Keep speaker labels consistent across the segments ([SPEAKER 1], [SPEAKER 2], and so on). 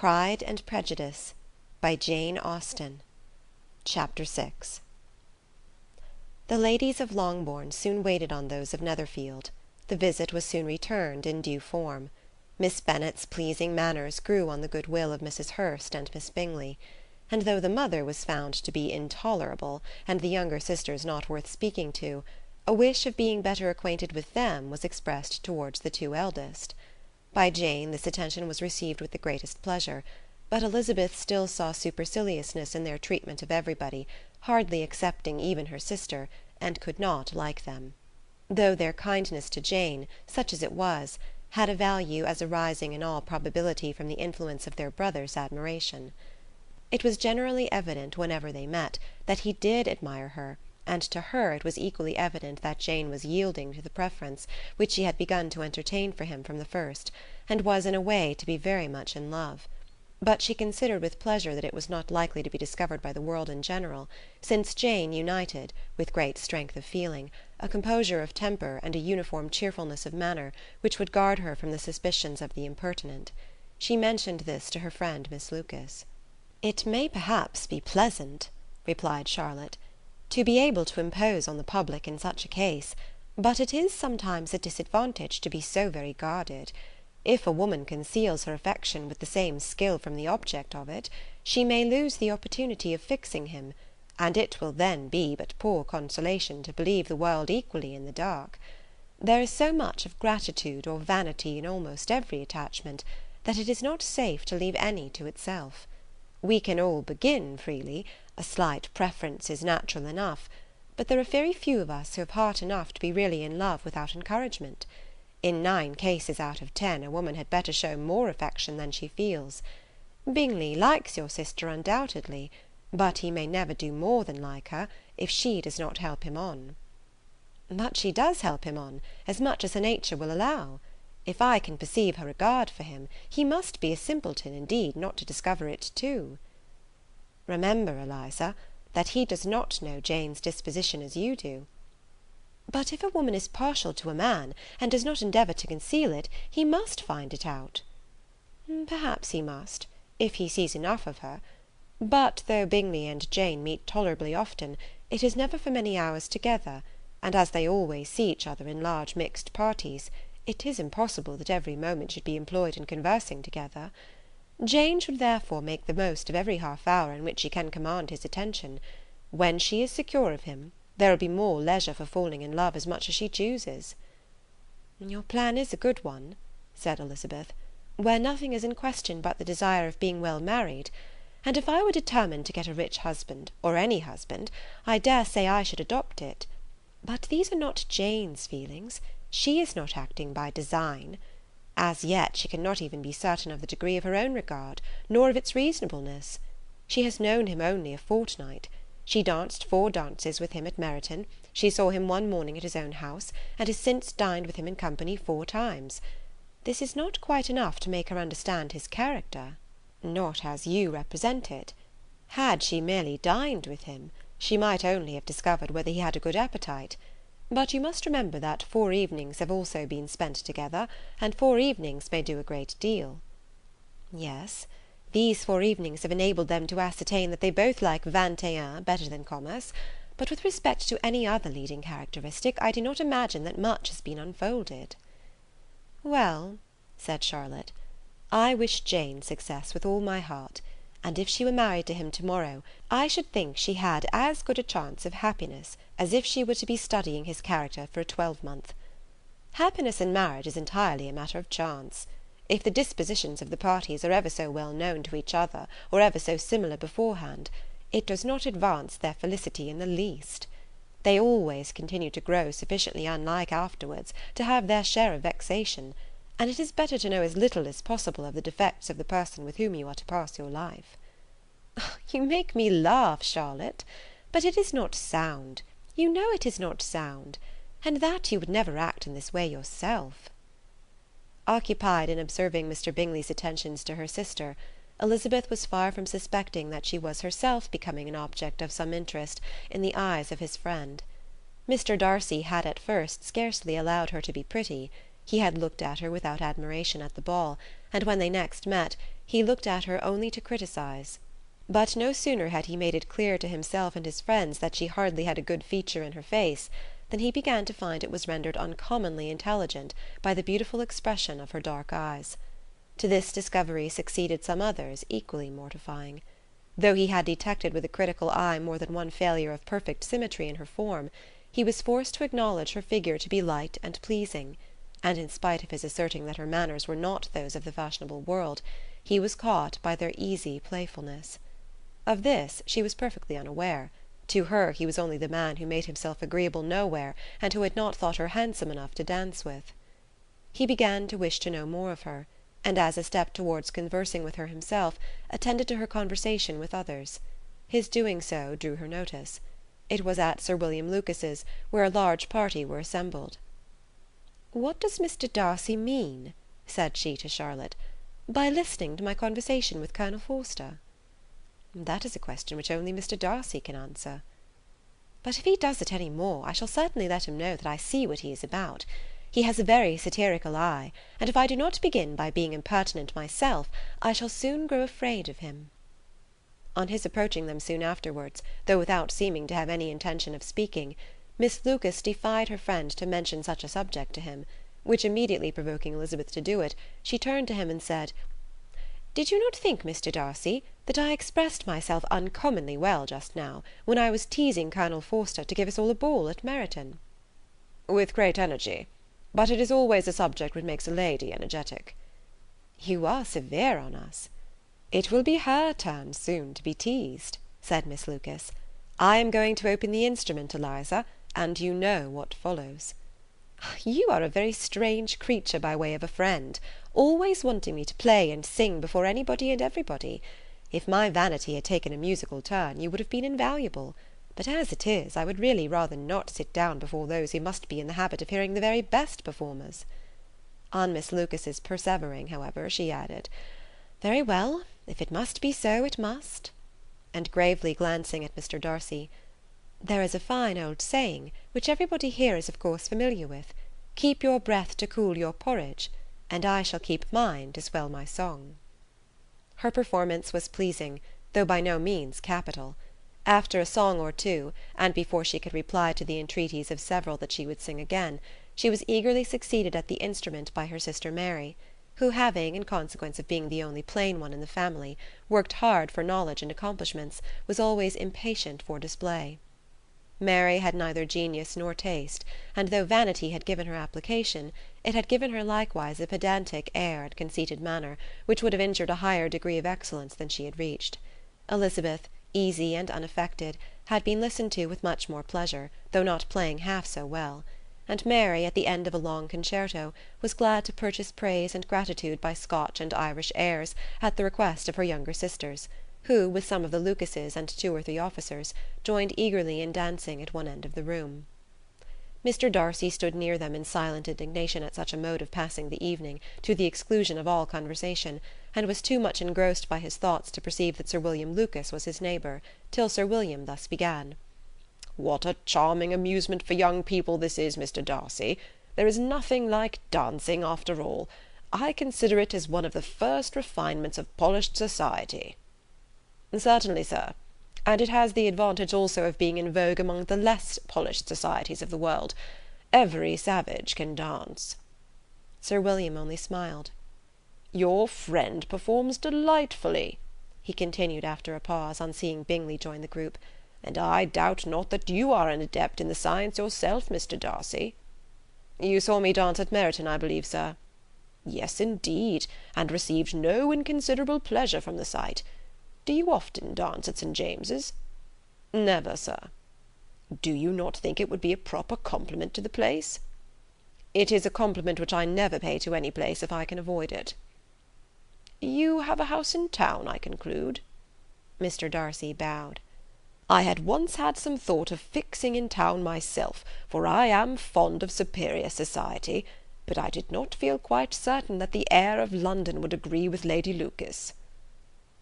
[SPEAKER 1] Pride and Prejudice by Jane Austen. Chapter 6. The ladies of Longbourn soon waited on those of Netherfield. The visit was soon returned in due form. Miss Bennet's pleasing manners grew on the good will of Mrs. Hurst and Miss Bingley, and though the mother was found to be intolerable, and the younger sisters not worth speaking to, a wish of being better acquainted with them was expressed towards the two eldest. By Jane this attention was received with the greatest pleasure, but Elizabeth still saw superciliousness in their treatment of everybody, hardly excepting even her sister, and could not like them; though their kindness to Jane, such as it was, had a value as arising in all probability from the influence of their brother's admiration. It was generally evident, whenever they met, that he did admire her, and to her it was equally evident that Jane was yielding to the preference which she had begun to entertain for him from the first, and was in a way to be very much in love. But she considered with pleasure that it was not likely to be discovered by the world in general, since Jane united, with great strength of feeling, a composure of temper and a uniform cheerfulness of manner which would guard her from the suspicions of the impertinent. She mentioned this to her friend Miss Lucas. "It may perhaps be pleasant," replied Charlotte, "to be able to impose on the public in such a case, but it is sometimes a disadvantage to be so very guarded. If a woman conceals her affection with the same skill from the object of it, she may lose the opportunity of fixing him, and it will then be but poor consolation to believe the world equally in the dark. There is so much of gratitude or vanity in almost every attachment, that it is not safe to leave any to itself. We can all begin freely, a slight preference is natural enough, but there are very few of us who have heart enough to be really in love without encouragement. In 9 cases out of 10 a woman had better show more affection than she feels. Bingley likes your sister undoubtedly, but he may never do more than like her, if she does not help him on." "But she does help him on, as much as her nature will allow. If I can perceive her regard for him, he must be a simpleton indeed not to discover it too." "Remember, Eliza, that he does not know Jane's disposition as you do." "But if a woman is partial to a man, and does not endeavour to conceal it, he must find it out." "Perhaps he must, if he sees enough of her. But though Bingley and Jane meet tolerably often, it is never for many hours together, and as they always see each other in large mixed parties, it is impossible that every moment should be employed in conversing together. Jane should therefore make the most of every half hour in which she can command his attention. When she is secure of him, there will be more leisure for falling in love as much as she chooses." "Your plan is a good one," said Elizabeth, "where nothing is in question but the desire of being well married; and if I were determined to get a rich husband, or any husband, I dare say I should adopt it. But these are not Jane's feelings. She is not acting by design. As yet she cannot even be certain of the degree of her own regard, nor of its reasonableness. She has known him only a fortnight. She danced 4 dances with him at Meryton, she saw him one morning at his own house, and has since dined with him in company 4 times. This is not quite enough to make her understand his character." "Not as you represent it. Had she merely dined with him, she might only have discovered whether he had a good appetite. But you must remember that 4 evenings have also been spent together, and 4 evenings may do a great deal." "Yes, these 4 evenings have enabled them to ascertain that they both like 21 better than commerce, but with respect to any other leading characteristic, I do not imagine that much has been unfolded." "Well," said Charlotte, "I wish Jane success with all my heart, and if she were married to him to-morrow, I should think she had as good a chance of happiness as if she were to be studying his character for a 12-month. Happiness in marriage is entirely a matter of chance. If the dispositions of the parties are ever so well known to each other, or ever so similar beforehand, it does not advance their felicity in the least. They always continue to grow sufficiently unlike afterwards to have their share of vexation, and it is better to know as little as possible of the defects of the person with whom you are to pass your life." "You make me laugh, Charlotte, but it is not sound. You know it is not sound, and that you would never act in this way yourself." Occupied in observing Mr. Bingley's attentions to her sister, Elizabeth was far from suspecting that she was herself becoming an object of some interest in the eyes of his friend. Mr. Darcy had at first scarcely allowed her to be pretty. He had looked at her without admiration at the ball, and when they next met, He looked at her only to criticize. But no sooner had he made it clear to himself and his friends that she hardly had a good feature in her face than he began to find it was rendered uncommonly intelligent by the beautiful expression of her dark eyes. To this discovery succeeded some others equally mortifying. Though he had detected with a critical eye more than one failure of perfect symmetry in her form, he was forced to acknowledge her figure to be light and pleasing, and in spite of his asserting that her manners were not those of the fashionable world, he was caught by their easy playfulness. Of this she was perfectly unaware. To her he was only the man who made himself agreeable nowhere, and who had not thought her handsome enough to dance with. He began to wish to know more of her, and as a step towards conversing with her himself, attended to her conversation with others. His doing so drew her notice. It was at Sir William Lucas's, where a large party were assembled. "What does Mr. Darcy mean," said she to Charlotte, "by listening to my conversation with Colonel Forster?" "That is a question which only Mr. Darcy can answer." "But if he does it any more, I shall certainly let him know that I see what he is about. He has a very satirical eye, and if I do not begin by being impertinent myself, I shall soon grow afraid of him." On his approaching them soon afterwards, though without seeming to have any intention of speaking, Miss Lucas defied her friend to mention such a subject to him, which immediately provoking Elizabeth to do it, she turned to him and said, "Did you not think, Mr. Darcy, that I expressed myself uncommonly well just now, when I was teasing Colonel Forster to give us all a ball at Meryton?" "With great energy. But it is always a subject which makes a lady energetic." "You are severe on us." "It will be her turn soon to be teased," said Miss Lucas. "I am going to open the instrument, Eliza, and you know what follows." "You are a very strange creature by way of a friend, always wanting me to play and sing before anybody and everybody. If my vanity had taken a musical turn, you would have been invaluable. But as it is, I would really rather not sit down before those who must be in the habit of hearing the very best performers." On Miss Lucas's persevering, however, she added, "Very well, if it must be so, it must." And gravely glancing at Mr. Darcy, "There is a fine old saying, which everybody here is of course familiar with, 'Keep your breath to cool your porridge,' and I shall keep mine to swell my song." Her performance was pleasing, though by no means capital. After a song or two, and before she could reply to the entreaties of several that she would sing again, she was eagerly succeeded at the instrument by her sister Mary, who having, in consequence of being the only plain one in the family, worked hard for knowledge and accomplishments, was always impatient for display. Mary had neither genius nor taste, and though vanity had given her application, it had given her likewise a pedantic air and conceited manner, which would have injured a higher degree of excellence than she had reached. Elizabeth, easy and unaffected, had been listened to with much more pleasure, though not playing half so well; and Mary, at the end of a long concerto, was glad to purchase praise and gratitude by Scotch and Irish airs, at the request of her younger sisters, who, with some of the Lucases and 2 or 3 officers, joined eagerly in dancing at one end of the room. Mr. Darcy stood near them in silent indignation at such a mode of passing the evening, to the exclusion of all conversation, and was too much engrossed by his thoughts to perceive that Sir William Lucas was his neighbour, till Sir William thus began. "What a charming amusement for young people this is, Mr. Darcy! There is nothing like dancing, after all. I consider it as one of the first refinements of polished society." "Certainly, sir. And it has the advantage also of being in vogue among the less polished societies of the world. Every savage can dance." Sir William only smiled. "Your friend performs delightfully," he continued after a pause, on seeing Bingley join the group, "and I doubt not that you are an adept in the science yourself, Mr. Darcy." "You saw me dance at Meryton, I believe, sir?" "Yes, indeed, and received no inconsiderable pleasure from the sight. Do you often dance at St. James's?" "Never, sir." "Do you not think it would be a proper compliment to the place?" "It is a compliment which I never pay to any place if I can avoid it." "You have a house in town, I conclude?" Mr. Darcy bowed. "I had once had some thought of fixing in town myself, for I am fond of superior society, but I did not feel quite certain that the air of London would agree with Lady Lucas."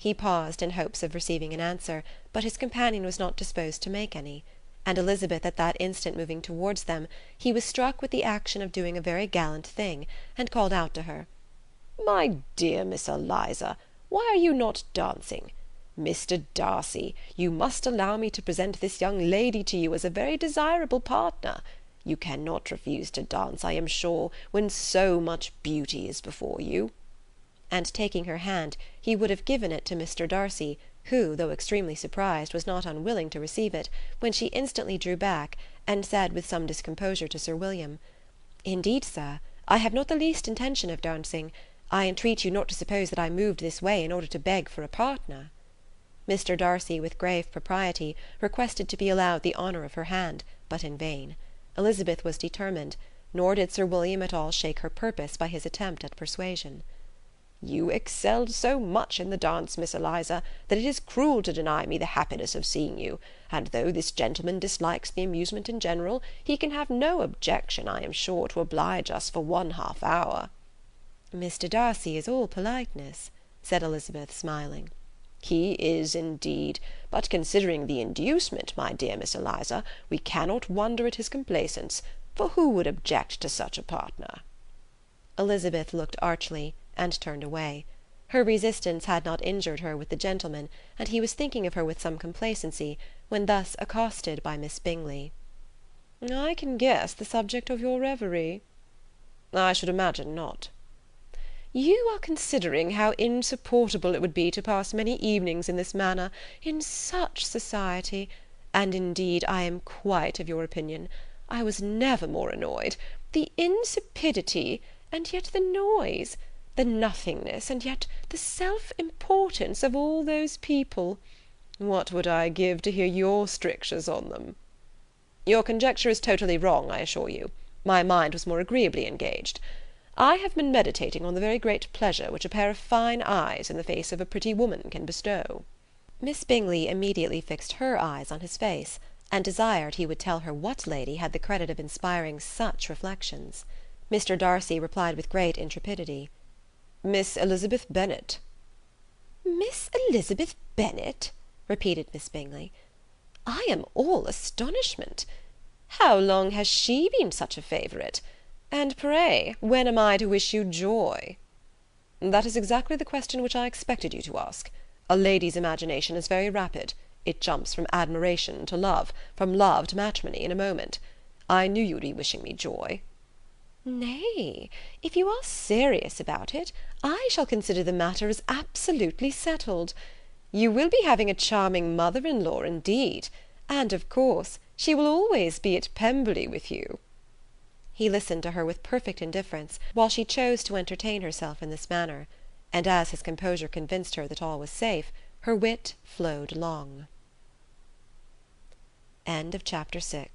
[SPEAKER 1] He paused in hopes of receiving an answer, but his companion was not disposed to make any, and Elizabeth at that instant moving towards them, he was struck with the action of doing a very gallant thing, and called out to her, "My dear Miss Eliza,
[SPEAKER 2] Why are you not dancing? Mr. Darcy, you must allow me to present this young lady to you as a very desirable partner. You cannot refuse to dance, I am sure, when so much beauty is before you." And taking her hand, he would have given it to Mr. Darcy, who, though extremely surprised, was not unwilling to receive it, when she instantly drew back, and said with some discomposure to Sir William, "Indeed, sir, I have not the least intention of dancing. I entreat you not to suppose that I moved this way in order to beg for a partner." Mr. Darcy, with grave propriety, requested to be allowed the honour of her hand, but in vain. Elizabeth was determined, nor did Sir William at all shake her purpose by his attempt at persuasion. "You excelled so much in the dance, Miss Eliza, that it is cruel to deny me the happiness of seeing you, and though this gentleman dislikes the amusement in general, he can have no objection, I am sure, to oblige us for 1/2 hour."
[SPEAKER 1] "Mr. Darcy is all politeness," said Elizabeth, smiling.
[SPEAKER 2] "He is, indeed, but considering the inducement, my dear Miss Eliza, we cannot wonder at his complaisance, for who would object to such a partner?"
[SPEAKER 1] Elizabeth looked archly, and turned away. Her resistance had not injured her with the gentleman, and he was thinking of her with some complacency, when thus accosted by Miss Bingley.
[SPEAKER 2] "I can guess the subject of your reverie." "I should imagine not." "You are considering how insupportable it would be to pass many evenings in this manner, in such society, and indeed I am quite of your opinion. I was never more annoyed. The insipidity, and yet the noise, the nothingness, and yet the self-importance of all those people. What would I give to hear your strictures on them?" "Your conjecture is totally wrong, I assure you. My mind was more agreeably engaged. I have been meditating on the very great pleasure which a pair of fine eyes in the face of a pretty woman can bestow."
[SPEAKER 1] Miss Bingley immediately fixed her eyes on his face, and desired he would tell her what lady had the credit of inspiring such reflections. Mr. Darcy replied with great intrepidity,
[SPEAKER 2] "Miss Elizabeth Bennet."
[SPEAKER 1] "Miss Elizabeth Bennet?" repeated Miss Bingley. "I am all astonishment. How long has she been such a favourite? And pray, when am I to wish you joy?"
[SPEAKER 2] "That is exactly the question which I expected you to ask. A lady's imagination is very rapid. It jumps from admiration to love, from love to matrimony, in a moment. I knew you would be wishing me joy."
[SPEAKER 1] "Nay, if you are serious about it, I shall consider the matter as absolutely settled. You will be having a charming mother-in-law indeed, and, of course, she will always be at Pemberley with you." He listened to her with perfect indifference, while she chose to entertain herself in this manner, and as his composure convinced her that all was safe, her wit flowed long. Chapter 7